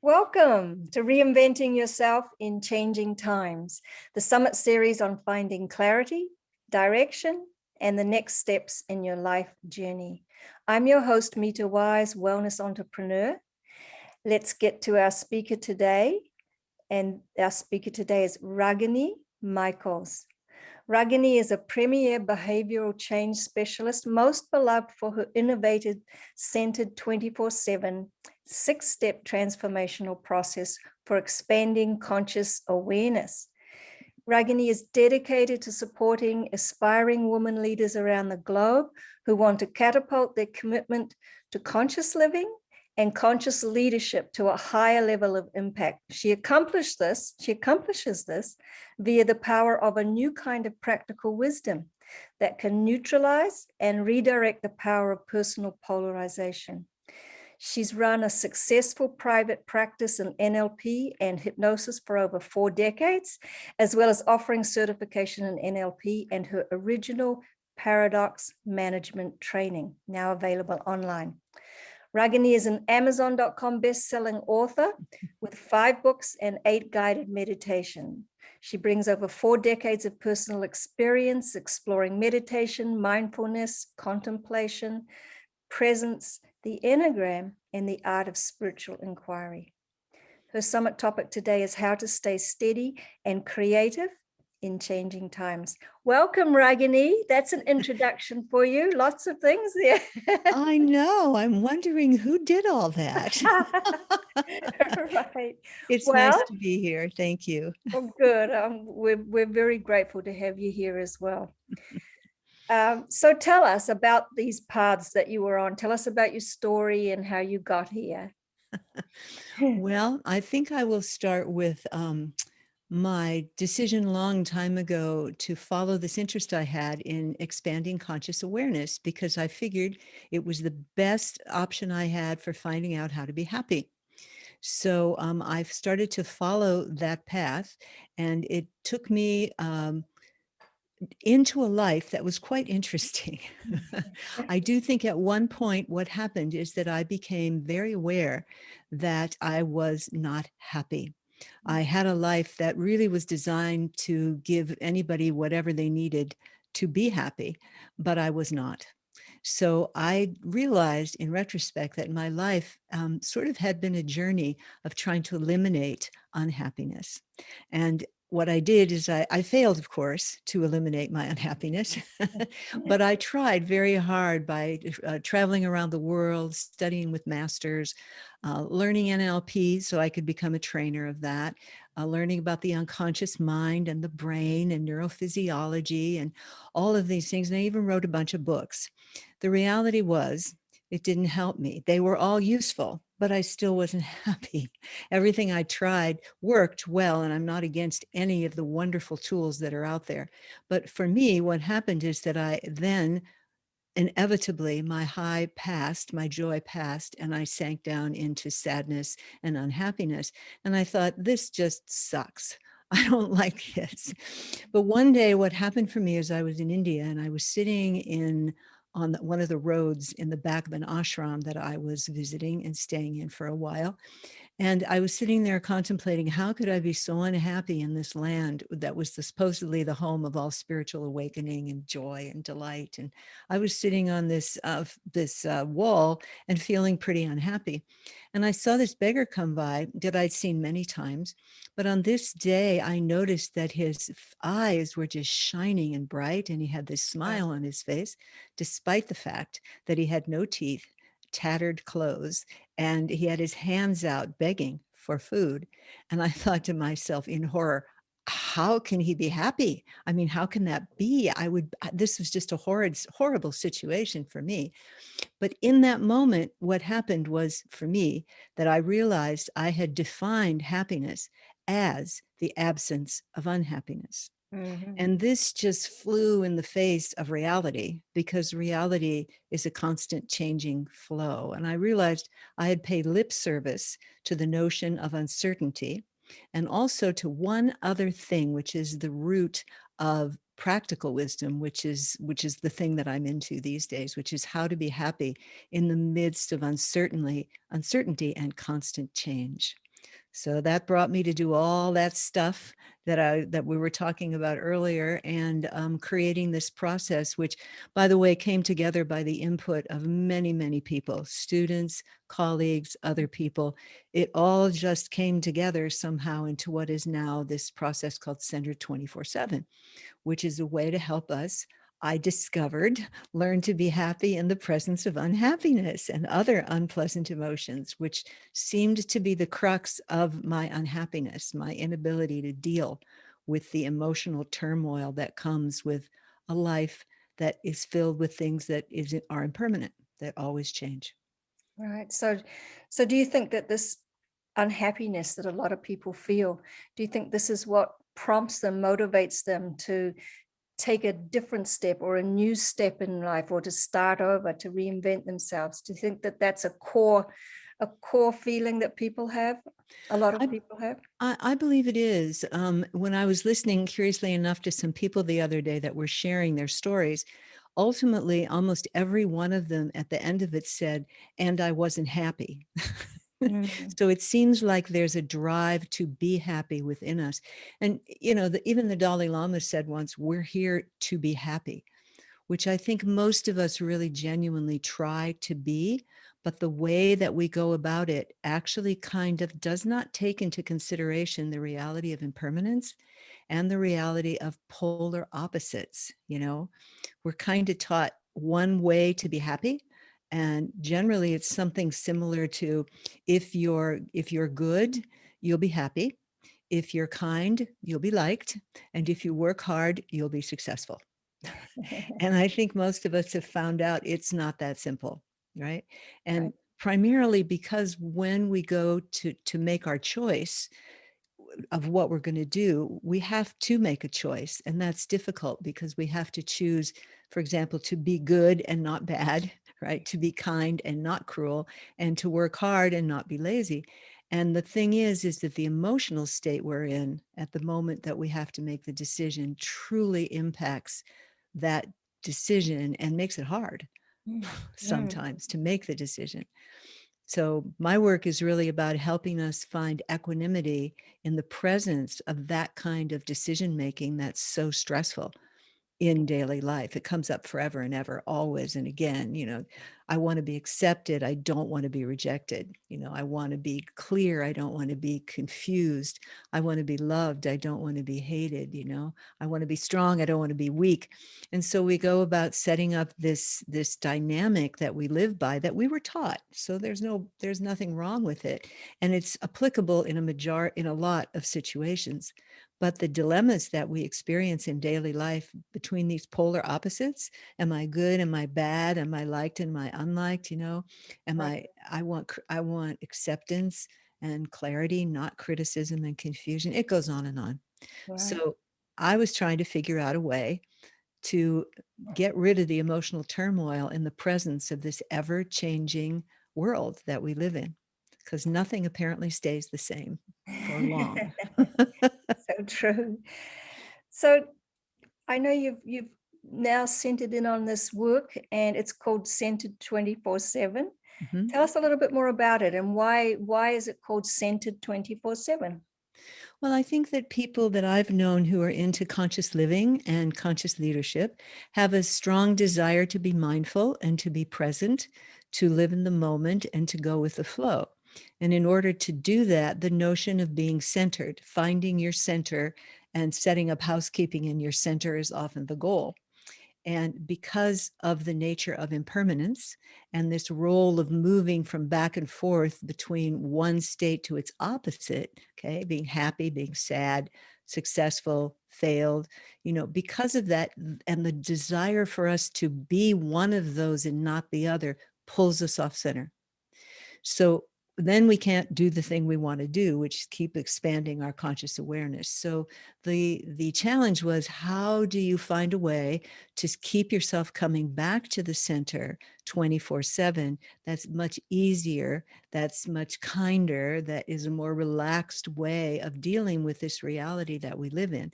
Welcome to Reinventing Yourself in Changing Times, the summit series on finding clarity, direction, and the next steps in your life journey. I'm your host, Mita Wise, wellness entrepreneur. Let's get to our speaker today. And our speaker today is Ragini Michaels. Ragini is a premier behavioral change specialist, most beloved for her innovative, centered 24/7, six-step transformational process for expanding conscious awareness. Ragini is dedicated to supporting aspiring women leaders around the globe who want to catapult their commitment to conscious living and conscious leadership to a higher level of impact. She accomplishes this via the power of a new kind of practical wisdom that can neutralize and redirect the power of personal polarization. She's run a successful private practice in NLP and hypnosis for over 4 decades, as well as offering certification in NLP and her original paradox management training, now available online. Ragini is an Amazon.com best-selling author with 5 books and 8 guided meditations. She brings over 4 decades of personal experience exploring meditation, mindfulness, contemplation, presence, the Enneagram, and the art of spiritual inquiry. Her summit topic today is how to stay steady and creative in changing times. Welcome, Ragini. That's an introduction for you. Lots of things there. I know. I'm wondering who did all that. Right. It's nice Well, to be here. Thank you. oh, good. We're very grateful to have you here as well. So tell us about these paths that you were on. Tell us about your story and how you got here. Well, I think I will start with my decision a long time ago to follow this interest I had in expanding conscious awareness, because I figured it was the best option I had for finding out how to be happy. So I've started to follow that path, and it took me into a life that was quite interesting. I do think at one point what happened is that I became very aware that I was not happy. I had a life that really was designed to give anybody whatever they needed to be happy, but I was not. So I realized in retrospect that my life sort of had been a journey of trying to eliminate unhappiness. And what I did is I failed, of course, to eliminate my unhappiness, but I tried very hard by traveling around the world, studying with masters, learning NLP so I could become a trainer of that, learning about the unconscious mind and the brain and neurophysiology and all of these things. And I even wrote a bunch of books. The reality was, it didn't help me. They were all useful, but I still wasn't happy. Everything I tried worked well, and I'm not against any of the wonderful tools that are out there. But for me, what happened is that I then inevitably, my high passed, my joy passed, and I sank down into sadness and unhappiness. And I thought, this just sucks. I don't like this. But one day, what happened for me is I was in India and I was sitting on one of the roads in the back of an ashram that I was visiting and staying in for a while. And I was sitting there contemplating, how could I be so unhappy in this land that was supposedly the home of all spiritual awakening and joy and delight? And I was sitting on this wall and feeling pretty unhappy. And I saw this beggar come by that I'd seen many times. But on this day, I noticed that his eyes were just shining and bright, and he had this smile on his face, despite the fact that he had no teeth, tattered clothes, and he had his hands out begging for food. And I thought to myself in horror, how can he be happy? I mean, how can that be? This was just a horrible situation for me. But in that moment, what happened was for me that I realized I had defined happiness as the absence of unhappiness. Mhm. And this just flew in the face of reality, because reality is a constant changing flow. And I realized I had paid lip service to the notion of uncertainty, and also to one other thing, which is the root of practical wisdom, which is the thing that I'm into these days, which is how to be happy in the midst of uncertainty and constant change. So that brought me to do all that stuff that we were talking about earlier, and creating this process, which, by the way, came together by the input of many, many people, students, colleagues, other people. It all just came together somehow into what is now this process called Centered 24/7, which is a way to help us, I discovered, learn to be happy in the presence of unhappiness and other unpleasant emotions, which seemed to be the crux of my unhappiness, my inability to deal with the emotional turmoil that comes with a life that is filled with things that are impermanent, that always change. Right. So do you think that this unhappiness that a lot of people feel, do you think this is what prompts them, motivates them to take a different step or a new step in life, or to start over, to reinvent themselves? Do you think that that's a core feeling that people have, a lot of I, people have? I believe it is. When I was listening, curiously enough, to some people the other day that were sharing their stories, ultimately, almost every one of them at the end of it said, "And I wasn't happy." Mm. So it seems like there's a drive to be happy within us. And, you know, even the Dalai Lama said once, "We're here to be happy," which I think most of us really genuinely try to be. But the way that we go about it actually kind of does not take into consideration the reality of impermanence and the reality of polar opposites. You know, we're kind of taught one way to be happy. And generally it's something similar to, if you're good, you'll be happy. If you're kind, you'll be liked. And if you work hard, you'll be successful. And I think most of us have found out it's not that simple, right? Right. And primarily because when we go to make our choice of what we're going to do, we have to make a choice. And that's difficult because we have to choose, for example, to be good and not bad, right? To be kind and not cruel, and to work hard and not be lazy. And the thing is that the emotional state we're in at the moment that we have to make the decision truly impacts that decision and makes it hard Mm. Mm. sometimes to make the decision. So my work is really about helping us find equanimity in the presence of that kind of decision making that's so stressful in daily life. It comes up forever and ever, always and again. You know, I want to be accepted. I don't want to be rejected. You know, I want to be clear. I don't want to be confused. I want to be loved. I don't want to be hated. You know, I want to be strong. I don't want to be weak. And so we go about setting up this dynamic that we live by, that we were taught. So there's nothing wrong with it. And it's applicable in a lot of situations. But the dilemmas that we experience in daily life between these polar opposites, am I good? Am I bad? Am I liked? Am I unliked? You know, Right. I want acceptance and clarity, not criticism and confusion. It goes on and on. Right. So I was trying to figure out a way to get rid of the emotional turmoil in the presence of this ever-changing world that we live in, because nothing apparently stays the same for long. So true. So I know you've now centered in on this work, and it's called Centered 24/7. Mhm. Tell us a little bit more about it, and why is it called Centered 24/7? Well, I think that people that I've known who are into conscious living and conscious leadership have a strong desire to be mindful and to be present, to live in the moment and to go with the flow. And in order to do that, the notion of being centered, finding your center and setting up housekeeping in your center is often the goal. And because of the nature of impermanence and this role of moving from back and forth between one state to its opposite, okay, being happy, being sad, successful, failed, you know, because of that, and the desire for us to be one of those and not the other pulls us off center. So then we can't do the thing we want to do, which is keep expanding our conscious awareness. So the challenge was, how do you find a way to keep yourself coming back to the center 24/7? That's much easier, that's much kinder, that is a more relaxed way of dealing with this reality that we live in,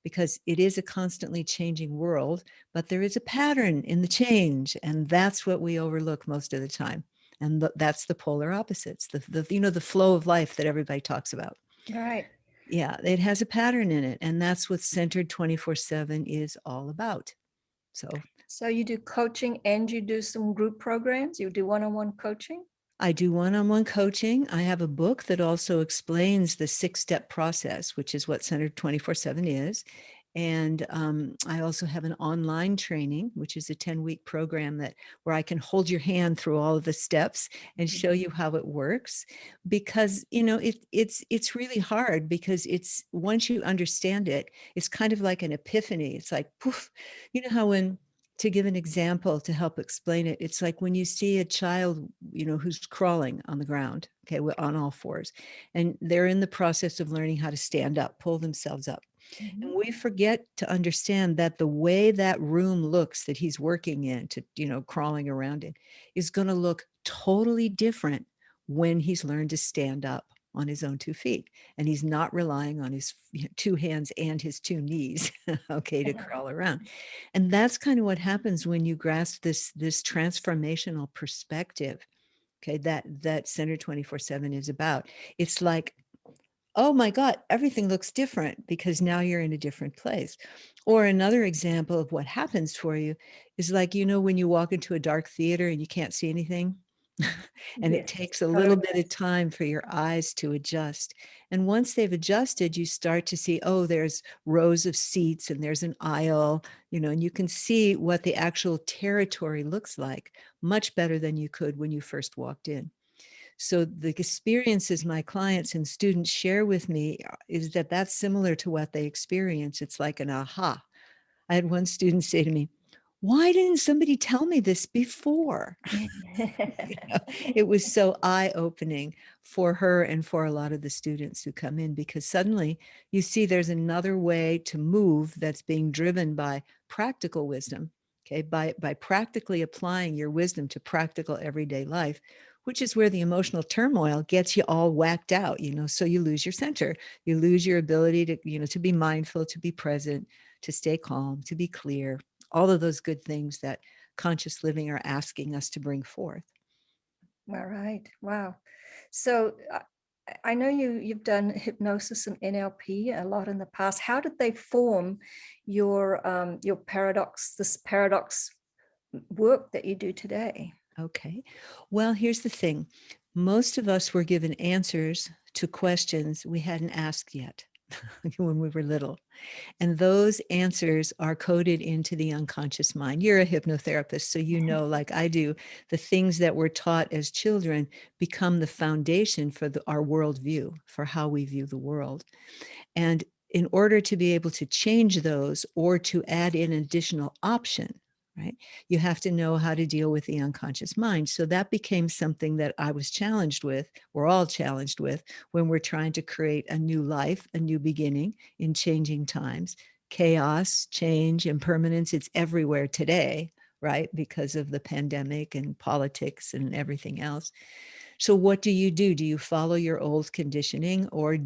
because it is a constantly changing world, but there is a pattern in the change, and that's what we overlook most of the time. And that's the polar opposites, the flow of life that everybody talks about. Right. Yeah, it has a pattern in it. And that's what Centered 24/7 is all about. So you do coaching and you do some group programs? You do one-on-one coaching? I do one-on-one coaching. I have a book that also explains the 6-step process, which is what Centered 24/7 is. And I also have an online training, which is a 10-week program where I can hold your hand through all of the steps and show you how it works. Because it's really hard, because it's, once you understand it, it's kind of like an epiphany. It's like poof. You know how to give an example to help explain it, it's like when you see a child, who's crawling on the ground, okay, on all fours, and they're in the process of learning how to stand up, pull themselves up. And we forget to understand that the way that room looks that he's working in, crawling around in, is going to look totally different when he's learned to stand up on his own 2 feet, and he's not relying on his 2 hands and his 2 knees, okay, to crawl around. And that's kind of what happens when you grasp this transformational perspective, okay, that Center 24/7 is about. It's like, oh my God, everything looks different because now you're in a different place. Or another example of what happens for you is like, when you walk into a dark theater and you can't see anything, and it Yes, takes a little bit totally. of time for your eyes to adjust. And once they've adjusted, you start to see, oh, there's rows of seats and there's an aisle, and you can see what the actual territory looks like much better than you could when you first walked in. So the experiences my clients and students share with me is that that's similar to what they experience. It's like an aha. I had one student say to me, "Why didn't somebody tell me this before?" It was so eye-opening for her and for a lot of the students who come in, because suddenly you see there's another way to move that's being driven by practical wisdom, okay, by practically applying your wisdom to practical everyday life, which is where the emotional turmoil gets you all whacked out, so you lose your center, you lose your ability to, to be mindful, to be present, to stay calm, to be clear, all of those good things that conscious living are asking us to bring forth. All right. Wow. So I know you've done hypnosis and NLP a lot in the past. How did they form your this paradox work that you do today? Okay. Well, here's the thing. Most of us were given answers to questions we hadn't asked yet when we were little. And those answers are coded into the unconscious mind. You're a hypnotherapist, so like I do, the things that were taught as children become the foundation for our worldview, for how we view the world. And in order to be able to change those or to add in an additional option, right, you have to know how to deal with the unconscious mind. So that became something that I was challenged with, we're all challenged with, when we're trying to create a new life, a new beginning in changing times. Chaos, change, impermanence, it's everywhere today, right, because of the pandemic and politics and everything else. So what do? Do you follow your old conditioning, or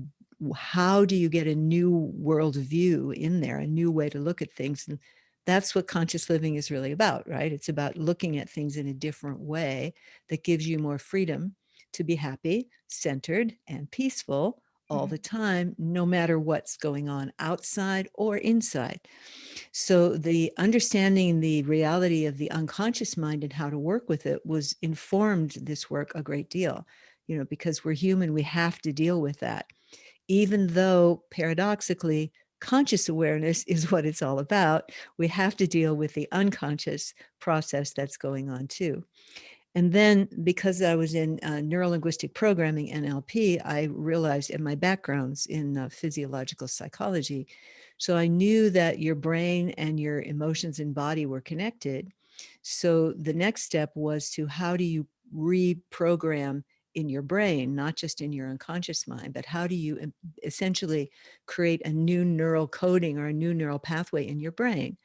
how do you get a new worldview in there, a new way to look at things? And that's what conscious living is really about, right? It's about looking at things in a different way that gives you more freedom to be happy, centered, and peaceful all the time, no matter what's going on outside or inside. So the understanding the reality of the unconscious mind and how to work with it was informed this work a great deal, because we're human, we have to deal with that. Even though paradoxically, conscious awareness is what it's all about, we have to deal with the unconscious process that's going on too. And then because I was in neurolinguistic programming, NLP, I realized in my backgrounds in physiological psychology. So I knew that your brain and your emotions and body were connected. So the next step was to, how do you reprogram in your brain, not just in your unconscious mind, but how do you essentially create a new neural coding or a new neural pathway in your brain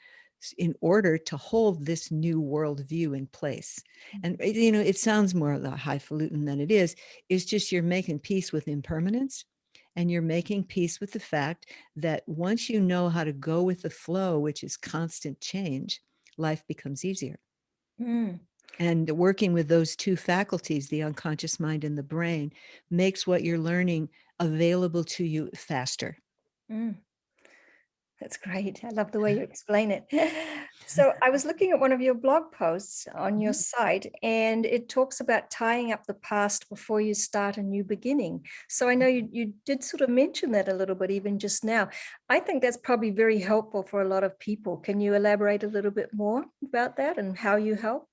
in order to hold this new worldview in place? And it sounds more highfalutin than it is. It's just you're making peace with impermanence, and you're making peace with the fact that once you know how to go with the flow, which is constant change, life becomes easier. Mm. And working with those two faculties, the unconscious mind and the brain, makes what you're learning available to you faster. Mm. That's great. I love the way you explain it. So I was looking at one of your blog posts on your Mhm. site, and it talks about tying up the past before you start a new beginning. So I know you did sort of mention that a little bit even just now. I think that's probably very helpful for a lot of people. Can you elaborate a little bit more about that and how you help?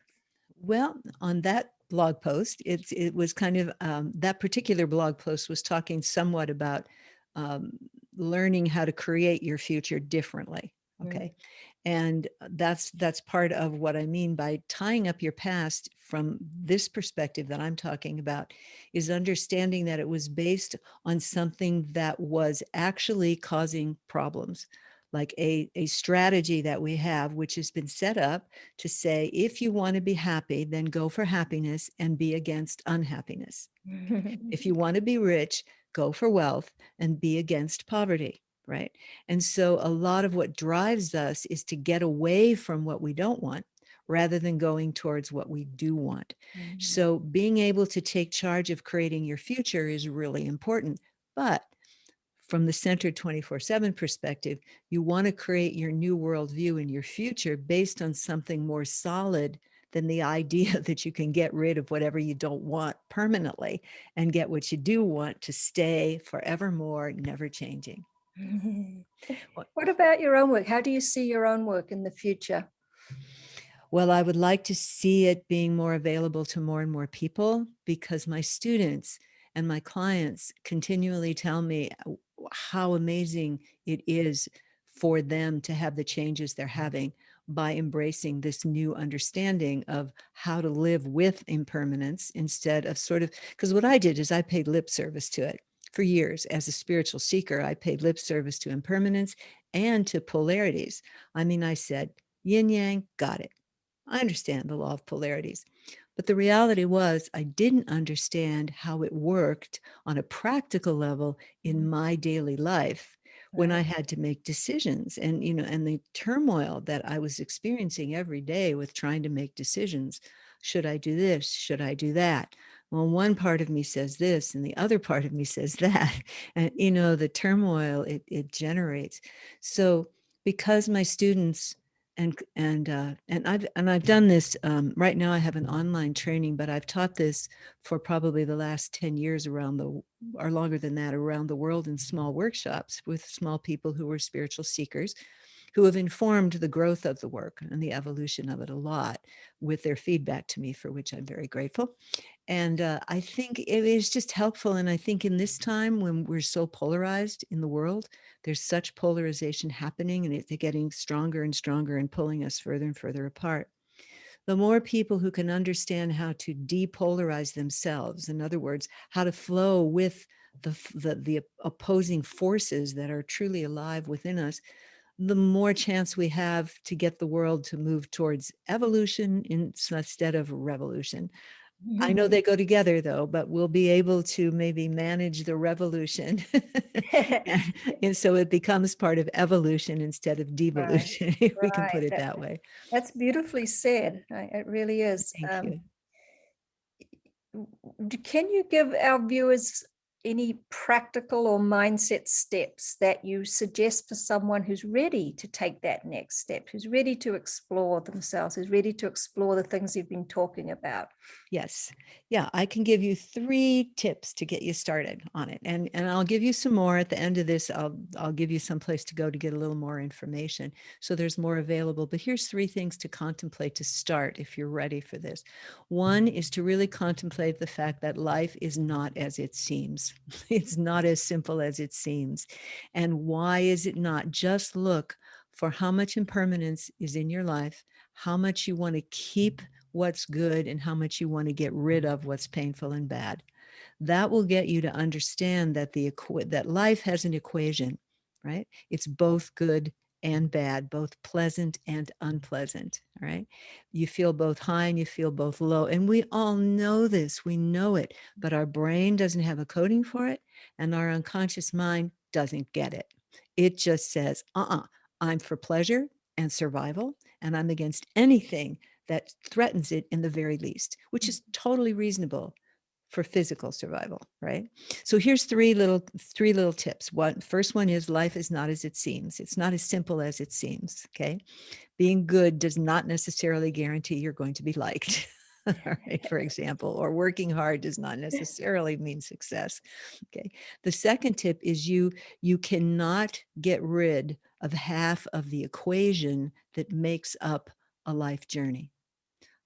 Well, on that blog post, it was kind of that particular blog post was talking somewhat about um, learning how to create your future differently. Mm, Okay, and that's part of what I mean by tying up your past from this perspective that I'm talking about, is understanding that it was based on something that was actually causing problems, like a strategy that we have, which has been set up to say, if you want to be happy, then go for happiness and be against unhappiness. If you want to be rich, go for wealth and be against poverty, right? And so a lot of what drives us is to get away from what we don't want rather than going towards what we do want. mm, So being able to take charge of creating your future is really important. But from the centered 24/7 perspective, you want to create your new worldview in your future based on something more solid than the idea that you can get rid of whatever you don't want permanently and get what you do want to stay forevermore, never changing. mm. Well, What about your own work? How do you see your own work in the future? well, I would like to see it being more available to more and more people, because my students and my clients continually tell me how amazing it is for them to have the changes they're having by embracing this new understanding of how to live with impermanence, instead of sort of, because what I did is I paid lip service to it for years. As a spiritual seeker, I paid lip service to impermanence and to polarities. I mean, I said, yin yang, got it. I understand the law of polarities. But the reality was, I didn't understand how it worked on a practical level in Mm, my daily life when right. I had to make decisions, and and the turmoil that I was experiencing every day with trying to make decisions. Should I do this? Should I do that? Well, one part of me says this and the other part of me says that. And the turmoil it generates. So because my students and I've done this right now. I have an online training, but I've taught this for probably the last 10 years or longer than that, around the world in small workshops with small people who were spiritual seekers, who have informed the growth of the work and the evolution of it a lot with their feedback to me, for which I'm very grateful. And I think it is just helpful. And I think in this time when we're so polarized in the world, there's such polarization happening, and it's getting stronger and stronger and pulling us further and further apart. The more people who can understand how to depolarize themselves, in other words, how to flow with the opposing forces that are truly alive within us, the more chance we have to get the world to move towards evolution instead of revolution. I know they go together though, but we'll be able to maybe manage the revolution. And so it becomes part of evolution instead of Right, devolution, if we can put right. it that way. That's beautifully said. It really is. Thank you. Can you give our viewers any practical or mindset steps that you suggest for someone who's ready to take that next step, who's ready to explore themselves, who's ready to explore the things you've been talking about? Yes. Yeah, I can give you 3 tips to get you started on it. And I'll give you some more at the end of this. I'll give you some place to go to get a little more information. So there's more available, but here's 3 things to contemplate to start if you're ready for this. One is to really contemplate the fact that life is not as it seems. It's not as simple as it seems. And why is it not? Just look for how much impermanence is in your life, how much you want to keep what's good, and how much you want to get rid of what's painful and bad. That will get you to understand that that life has an equation, right? It's both good and bad, both pleasant and unpleasant, right? You feel both high and you feel both low. And we all know this, we know it, but our brain doesn't have a coding for it, and our unconscious mind doesn't get it. It just says, I'm for pleasure and survival, and I'm against anything that threatens it in the very least, which is totally reasonable for physical survival, right? So here's three little tips. First one is life is not as it seems. It's not as simple as it seems, okay? Being good does not necessarily guarantee you're going to be liked. All right, for example, or working hard does not necessarily mean success. Okay. The second tip is you cannot get rid of half of the equation that makes up a life journey.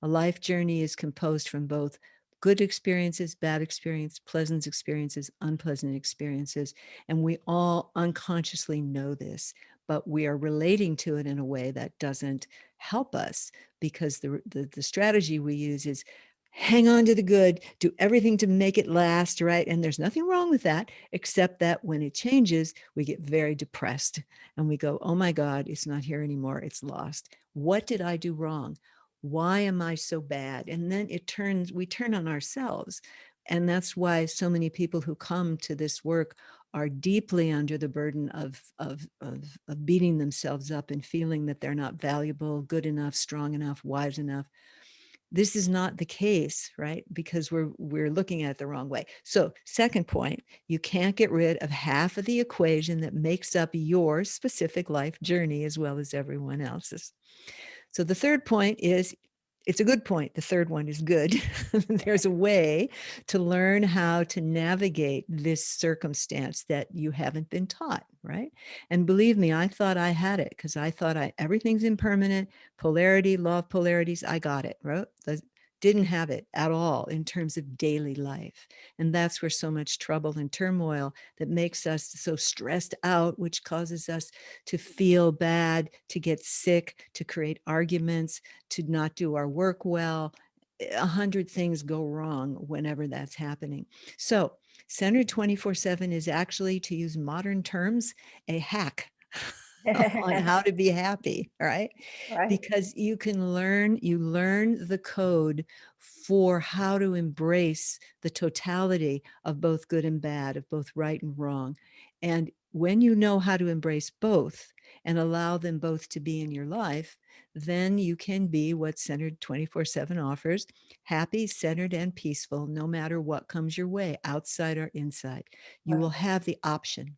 A life journey is composed from both good experiences, bad experience, pleasant experiences, unpleasant experiences. And we all unconsciously know this, but we are relating to it in a way that doesn't help us, because the strategy we use is hang on to the good, do everything to make it last, right? And there's nothing wrong with that, except that when it changes, we get very depressed and we go, oh my God, it's not here anymore. It's lost. What did I do wrong? Why am I so bad? And then we turn on ourselves. And that's why so many people who come to this work are deeply under the burden of beating themselves up and feeling that they're not valuable, good enough, strong enough, wise enough. This is not the case, right? Because we're looking at it the wrong way. So second point, you can't get rid of half of the equation that makes up your specific life journey as well as everyone else's. So the third point is, it's a good point. The third one is good. There's a way to learn how to navigate this circumstance that you haven't been taught, right? And believe me, I thought I had it, because I thought everything's impermanent, polarity, law of polarities, I got it, right? Didn't have it at all in terms of daily life. And that's where so much trouble and turmoil that makes us so stressed out, which causes us to feel bad, to get sick, to create arguments, to not do our work well. 100 things go wrong whenever that's happening. So Centered 24/7 is actually, to use modern terms, a hack on how to be happy, right? Right. Because you learn the code for how to embrace the totality of both good and bad, of both right and wrong. And when you know how to embrace both and allow them both to be in your life, then you can be what Centered 24/7 offers: happy, centered, and peaceful, no matter what comes your way, outside or inside. You will Wow. have the option.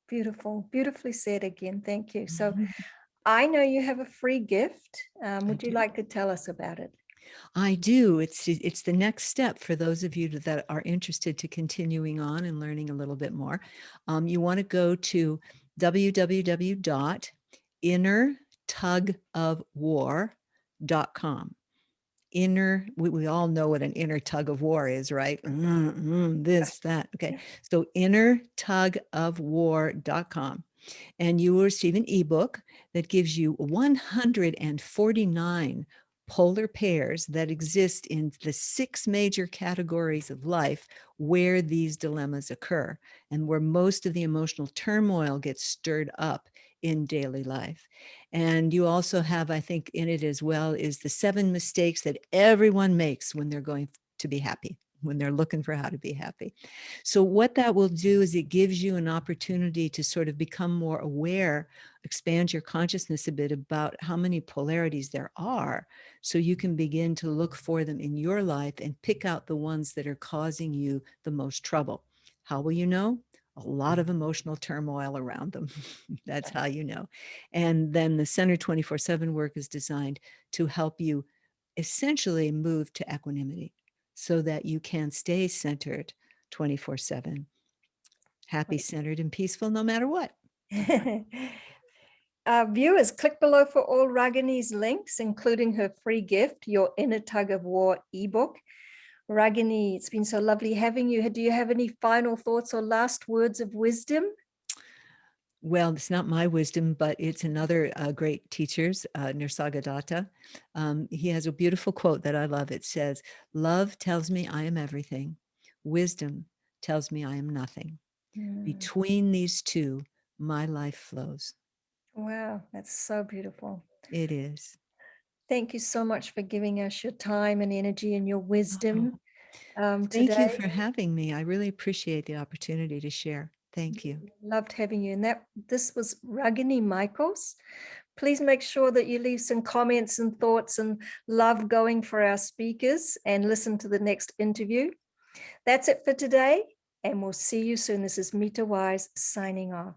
Beautiful. Beautifully said again. Thank you. So Mhm. I know you have a free gift. I Would you do. like to tell us about it? I do. It's the next step for those of you that are interested to continuing on and learning a little bit more. You want to go to www.innertugofwar.com. We all know what an inner tug of war is, right? This, that. Okay. So innertugofwar.com. And you will receive an ebook that gives you 149 polar pairs that exist in the 6 major categories of life where these dilemmas occur and where most of the emotional turmoil gets stirred up in daily life. And you also have, I think, in it as well, is the 7 mistakes that everyone makes when they're going to be happy, when they're looking for how to be happy. So what that will do is it gives you an opportunity to sort of become more aware, expand your consciousness a bit about how many polarities there are, so you can begin to look for them in your life and pick out the ones that are causing you the most trouble. How will you know? A lot of emotional turmoil around them. That's how you know. And then the Center 24/7 work is designed to help you essentially move to equanimity so that you can stay centered 24/7, happy, centered, and peaceful no matter what. Viewers, click below for all Ragini's links, including her free gift, your Inner Tug of War ebook. Ragini, it's been so lovely having you. Do you have any final thoughts or last words of wisdom? Well, it's not my wisdom, but it's another great teacher's, Nisargadatta. He has a beautiful quote that I love. It says, "Love tells me I am everything. Wisdom tells me I am nothing. Mm. Between these two, my life flows." Wow, that's so beautiful. It is. Thank you so much for giving us your time and energy and your Oh, wisdom thank you today. for having me. I really appreciate the opportunity to share. Thank you. Loved having you. And this was Ragini Michaels, Please make sure that you leave some comments and thoughts and love going for our speakers, and listen to the next interview. That's it for today, and we'll see you soon. This is Mita Wise signing off.